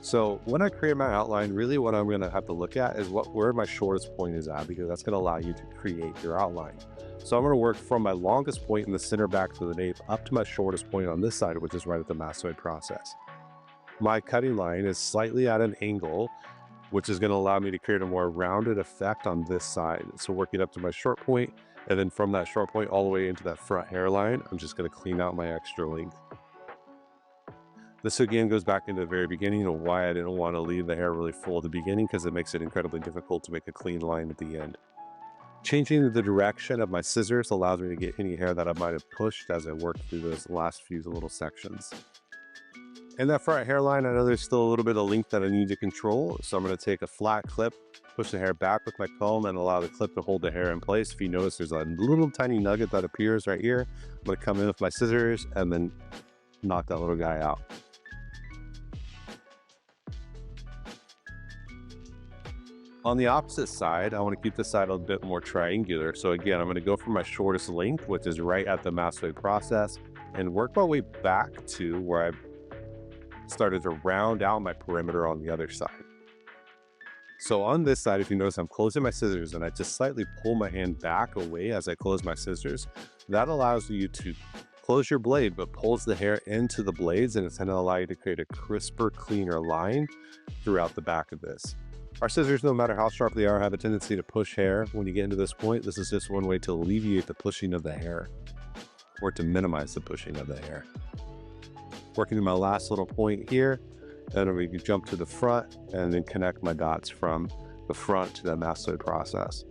So when I create my outline, really what I'm gonna have to look at is where my shortest point is at, because that's gonna allow you to create your outline. So I'm gonna work from my longest point in the center back to the nape up to my shortest point on this side, which is right at the massoid process. My cutting line is slightly at an angle, which is gonna allow me to create a more rounded effect on this side. So working up to my short point, and then from that short point all the way into that front hairline, I'm just gonna clean out my extra length. This again goes back into the very beginning of why I didn't want to leave the hair really full at the beginning, because it makes it incredibly difficult to make a clean line at the end. Changing the direction of my scissors allows me to get any hair that I might have pushed as I work through those last few little sections. In that front hairline, I know there's still a little bit of length that I need to control, so I'm going to take a flat clip, push the hair back with my comb, and allow the clip to hold the hair in place. If you notice, there's a little tiny nugget that appears right here. I'm going to come in with my scissors and then knock that little guy out. On the opposite side, I want to keep this side a bit more triangular. So again, I'm going to go for my shortest length, which is right at the massoid process, and work my way back to where I started to round out my perimeter on the other side. So on this side, if you notice, I'm closing my scissors and I just slightly pull my hand back away as I close my scissors. That allows you to close your blade, but pulls the hair into the blades, and it's going to allow you to create a crisper, cleaner line throughout the back of this. Our scissors, no matter how sharp they are, have a tendency to push hair. When you get into this point, this is just one way to alleviate the pushing of the hair, or to minimize the pushing of the hair. Working to my last little point here, then we can jump to the front and then connect my dots from the front to the massoid process.